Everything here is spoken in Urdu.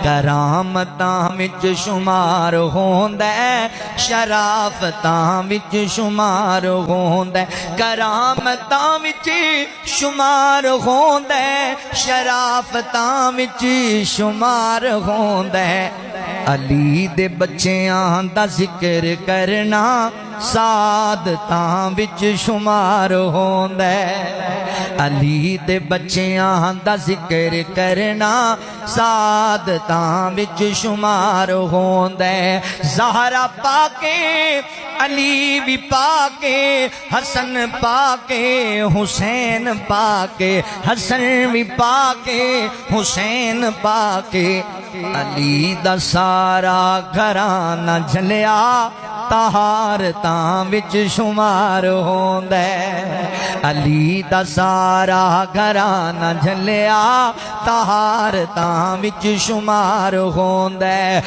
کرامتاں وچ شمار ہوندا ہے شرافتاں وچ شمار ہوندا ہے کرامتاں وچ شمار ہوندا ہے شرافتاں وچ شمار ہوندا ہے علی دے بچیاں دا ذکر کرنا سعادتاں وچ شمار ہوندا ہے علی دے بچیاں دا ذکر کرنا سعادتاں وچ شمار ہوندا ہے زہرا پاکے علی بھی پاکے حسن پاکے حسین پاکے حسن بھی پاکے حسین پاکے علی دا سارا گھرانہ جھلیا طہارتاں وچ شمار ہوندا ہے علی دا سارا گھرانہ جھلیا طہارتاں وچ شمار ہوندا ہے